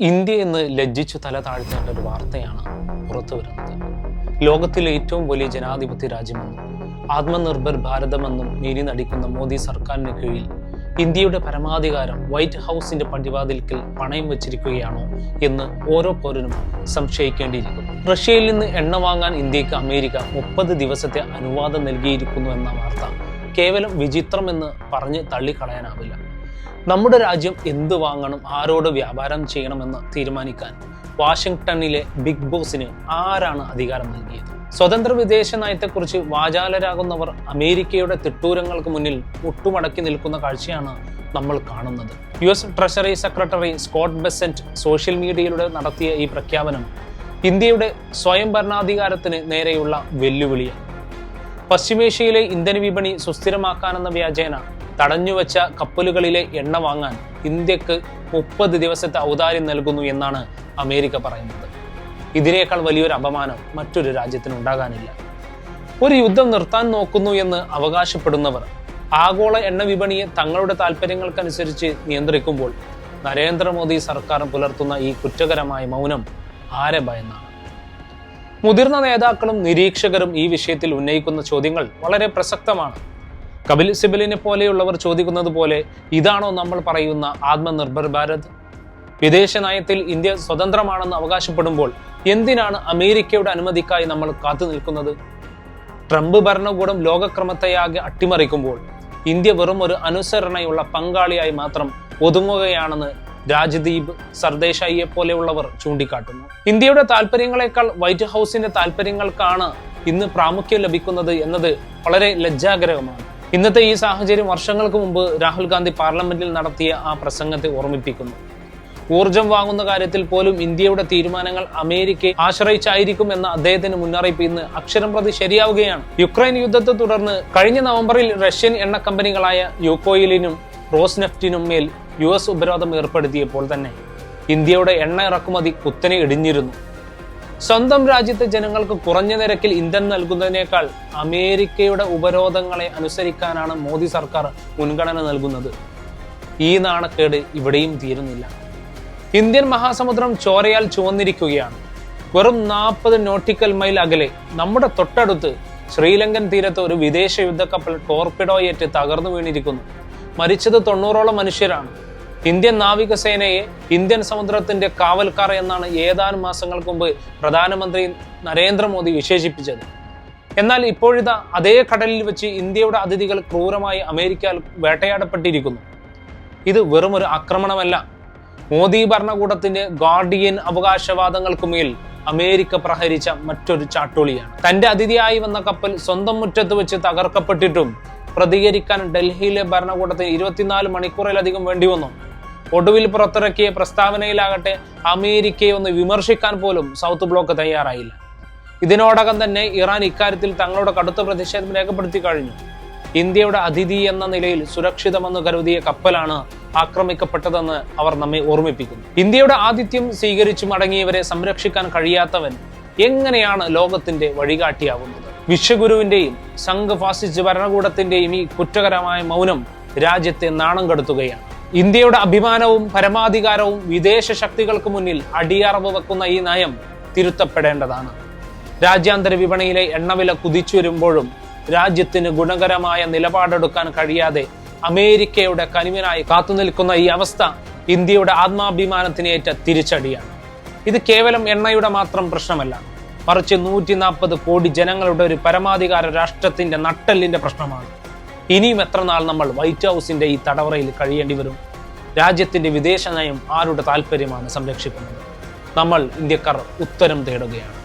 India എന്ന് ലജ്ജിച്ചു തല താഴ്ത്തേണ്ട ഒരു വാർത്തയാണ് പുറത്തു വരുന്നത്. ലോകത്തിലെ ഏറ്റവും വലിയ ജനാധിപത്യ രാജ്യമെന്നും ആത്മനിർഭർ ഭാരതമെന്നും നീതി നടിക്കുന്ന മോദി സർക്കാരിന് കീഴിൽ ഇന്ത്യയുടെ പരമാധികാരം വൈറ്റ് ഹൗസിന്റെ പടിവാതിൽക്കൽ പണയം വെച്ചിരിക്കുകയാണോ എന്ന് ഓരോ പൗരനും സംശയിക്കേണ്ടിയിരിക്കുന്നു. റഷ്യയിൽ നിന്ന് എണ്ണ വാങ്ങാൻ ഇന്ത്യക്ക് അമേരിക്ക 30 ദിവസത്തെ അനുവാദം നൽകിയിരിക്കുന്നു എന്ന വാർത്ത കേവലം വിചിത്രമെന്ന് പറഞ്ഞ് തള്ളിക്കളയാനാവില്ല. നമ്മുടെ രാജ്യം എന്ത് വാങ്ങണം, ആരോട് വ്യാപാരം ചെയ്യണമെന്ന് തീരുമാനിക്കാൻ വാഷിംഗ്ടണിലെ ബിഗ് ബോസിന് ആരാണ് അധികാരം നൽകിയത്? സ്വതന്ത്ര വിദേശ നയത്തെക്കുറിച്ച് വാചാലരാകുന്നവർ അമേരിക്കയുടെ തിട്ടൂരങ്ങൾക്ക് മുന്നിൽ മുട്ടുമടക്കി നിൽക്കുന്ന കാഴ്ചയാണ് നമ്മൾ കാണുന്നത്. US treasury secretary Scott Bessent social മീഡിയയിലൂടെ നടത്തിയ ഈ പ്രഖ്യാപനം ഇന്ത്യയുടെ സ്വയം ഭരണാധികാരത്തിന് നേരെയുള്ള വെല്ലുവിളിയാണ്. പശ്ചിമേഷ്യയിലെ ഇന്ധന വിപണി സുസ്ഥിരമാക്കാനെന്ന വ്യാജേന തടഞ്ഞുവെച്ച കപ്പലുകളിലെ എണ്ണ വാങ്ങാൻ ഇന്ത്യക്ക് 30 ദിവസത്തെ ഔദാര്യം നൽകുന്നു എന്നാണ് അമേരിക്ക പറയുന്നത്. ഇതിനേക്കാൾ വലിയൊരു അപമാനം മറ്റൊരു രാജ്യത്തിന് ഉണ്ടാകാനില്ല. ഒരു യുദ്ധം നിർത്താൻ നോക്കുന്നു എന്ന് അവകാശപ്പെടുന്നവർ ആഗോള എണ്ണ വിപണിയെ തങ്ങളുടെ താല്പര്യങ്ങൾക്കനുസരിച്ച് നിയന്ത്രിക്കുമ്പോൾ നരേന്ദ്രമോദി സർക്കാർ പുലർത്തുന്ന ഈ കുറ്റകരമായ മൗനം ആരെ ഭയന്നാണ്? മുതിർന്ന നേതാക്കളും നിരീക്ഷകരും ഈ വിഷയത്തിൽ ഉന്നയിക്കുന്ന ചോദ്യങ്ങൾ വളരെ പ്രസക്തമാണ്. കപിൽ സിബലിനെ പോലെയുള്ളവർ ചോദിക്കുന്നത് പോലെ, ഇതാണോ നമ്മൾ പറയുന്ന ആത്മനിർഭർ ഭാരത്? വിദേശ നയത്തിൽ ഇന്ത്യ സ്വതന്ത്രമാണെന്ന് അവകാശപ്പെടുമ്പോൾ എന്തിനാണ് അമേരിക്കയുടെ അനുമതിക്കായി നമ്മൾ കാത്തു നിൽക്കുന്നത്? ട്രംപ് ഭരണകൂടം ലോകക്രമത്തെയാകെ അട്ടിമറിക്കുമ്പോൾ ഇന്ത്യ വെറും ഒരു അനുസരണയുള്ള പങ്കാളിയായി മാത്രം ഒതുങ്ങുകയാണെന്ന് രാജ്ദീപ് സർദേശായിയെ പോലെയുള്ളവർ ചൂണ്ടിക്കാട്ടുന്നു. ഇന്ത്യയുടെ താല്പര്യങ്ങളെക്കാൾ വൈറ്റ് ഹൗസിന്റെ താല്പര്യങ്ങൾക്കാണ് ഇന്ന് പ്രാമുഖ്യം ലഭിക്കുന്നത് എന്നത് വളരെ ലജ്ജാകരമാണ്. ഇന്നത്തെ ഈ സാഹചര്യം വർഷങ്ങൾക്ക് മുമ്പ് രാഹുൽ ഗാന്ധി പാർലമെന്റിൽ നടത്തിയ ആ പ്രസംഗത്തെ ഓർമ്മിപ്പിക്കുന്നു. ഊർജം വാങ്ങുന്ന കാര്യത്തിൽ പോലും ഇന്ത്യയുടെ തീരുമാനങ്ങൾ അമേരിക്കയെ ആശ്രയിച്ചായിരിക്കും എന്ന അദ്ദേഹത്തിന്റെ മുന്നറിയിപ്പ് ഇന്ന് അക്ഷരം പ്രതി ശരിയാവുകയാണ്. യുക്രൈൻ യുദ്ധത്തെ തുടർന്ന് കഴിഞ്ഞ നവംബറിൽ റഷ്യൻ എണ്ണ കമ്പനികളായ യുക്കോയിലിനും റോസ്നെഫ്റ്റിനും മേൽ US ഉപരോധം ഏർപ്പെടുത്തിയപ്പോൾ തന്നെ ഇന്ത്യയുടെ എണ്ണ ഇറക്കുമതി കുത്തനെ ഇടിഞ്ഞിരുന്നു. സ്വന്തം രാജ്യത്തെ ജനങ്ങൾക്ക് കുറഞ്ഞ നിരക്കിൽ ഇന്ധനം നൽകുന്നതിനേക്കാൾ അമേരിക്കയുടെ ഉപരോധങ്ങളെ അനുസരിക്കാനാണ് മോദി സർക്കാർ മുൻഗണന നൽകുന്നത്. ഈ നാണക്കേട് ഇവിടെയും തീരുന്നില്ല. ഇന്ത്യൻ മഹാസമുദ്രം ചോരയാൽ ചുവന്നിരിക്കുകയാണ്. വെറും 40 നോട്ടിക്കൽ മൈൽ അകലെ നമ്മുടെ തൊട്ടടുത്ത് ശ്രീലങ്കൻ തീരത്ത് ഒരു വിദേശ യുദ്ധക്കപ്പൽ ടോർപിഡോയേറ്റ് തകർന്നു വീണിരിക്കുന്നു. മരിച്ചത് 90ഓളം മനുഷ്യരാണ്. ഇന്ത്യൻ നാവികസേനയെ ഇന്ത്യൻ സമുദ്രത്തിന്റെ കാവൽക്കാർ എന്നാണ് ഏതാനും മാസങ്ങൾക്ക് മുമ്പ് പ്രധാനമന്ത്രി നരേന്ദ്രമോദി വിശേഷിപ്പിച്ചത്. എന്നാൽ ഇപ്പോഴിതാ അതേ കടലിൽ വെച്ച് ഇന്ത്യയുടെ അതിഥികൾ ക്രൂരമായി അമേരിക്കയിൽ വേട്ടയാടപ്പെട്ടിരിക്കുന്നു. ഇത് വെറും ഒരു ആക്രമണമല്ല, മോദി ഭരണകൂടത്തിന്റെ ഗാർഡിയൻ അവകാശവാദങ്ങൾക്കുമേൽ അമേരിക്ക പ്രഹരിച്ച മറ്റൊരു ചാട്ടുളിയാണ്. തന്റെ അതിഥിയായി വന്ന കപ്പൽ സ്വന്തം മുറ്റത്ത് വെച്ച് തകർക്കപ്പെട്ടിട്ടും പ്രതികരിക്കാൻ ഡൽഹിയിലെ ഭരണകൂടത്തിന് 24 മണിക്കൂറിലധികം വേണ്ടി വന്നു. ഒടുവിൽ പുറത്തിറക്കിയ പ്രസ്താവനയിലാകട്ടെ അമേരിക്കയെ ഒന്ന് വിമർശിക്കാൻ പോലും സൗത്ത് ബ്ലോക്ക് തയ്യാറായില്ല. ഇതിനോടകം തന്നെ ഇറാൻ ഇക്കാര്യത്തിൽ തങ്ങളുടെ കടുത്ത പ്രതിഷേധം രേഖപ്പെടുത്തി കഴിഞ്ഞു. ഇന്ത്യയുടെ അതിഥി എന്ന നിലയിൽ സുരക്ഷിതമെന്ന് കരുതിയ കപ്പലാണ് ആക്രമിക്കപ്പെട്ടതെന്ന് അവർ നമ്മെ ഓർമ്മിപ്പിക്കുന്നു. ഇന്ത്യയുടെ ആതിഥ്യം സ്വീകരിച്ചു മടങ്ങിയവരെ സംരക്ഷിക്കാൻ കഴിയാത്തവൻ എങ്ങനെയാണ് ലോകത്തിന്റെ വഴികാട്ടിയാവുന്നത്? വിശ്വഗുരുവിന്റെയും സംഘ് ഫാസിസ്റ്റ് ഭരണകൂടത്തിന്റെയും ഈ കുറ്റകരമായ മൗനം രാജ്യത്തെ നാണം കെടുത്തുകയാണ്. ഇന്ത്യയുടെ അഭിമാനവും പരമാധികാരവും വിദേശ ശക്തികൾക്ക് മുന്നിൽ അടിയറവ് വെക്കുന്ന ഈ നയം തിരുത്തപ്പെടേണ്ടതാണ്. രാജ്യാന്തര വിപണിയിലെ എണ്ണവില കുതിച്ചുവരുമ്പോഴും രാജ്യത്തിന് ഗുണകരമായ നിലപാടെടുക്കാൻ കഴിയാതെ അമേരിക്കയുടെ കനിവിനായി കാത്തുനിൽക്കുന്ന ഈ അവസ്ഥ ഇന്ത്യയുടെ ആത്മാഭിമാനത്തിനേറ്റ തിരിച്ചടിയാണ്. ഇത് കേവലം എണ്ണയുടെ മാത്രം പ്രശ്നമല്ല, മറിച്ച് 140 കോടി ജനങ്ങളുടെ ഒരു പരമാധികാര രാഷ്ട്രത്തിന്റെ നട്ടെല്ലിന്റെ പ്രശ്നമാണ്. ഇനിയും എത്ര നാൾ നമ്മൾ വൈറ്റ് ഹൗസിന്റെ ഈ തടവറയിൽ കഴിയേണ്ടി വരും? രാജ്യത്തിന്റെ വിദേശ നയം ആരുടെ താല്പര്യമാണ് സംരക്ഷിക്കുന്നത്? നമ്മൾ ഇന്ത്യക്കാർ ഉത്തരം തേടുകയാണ്.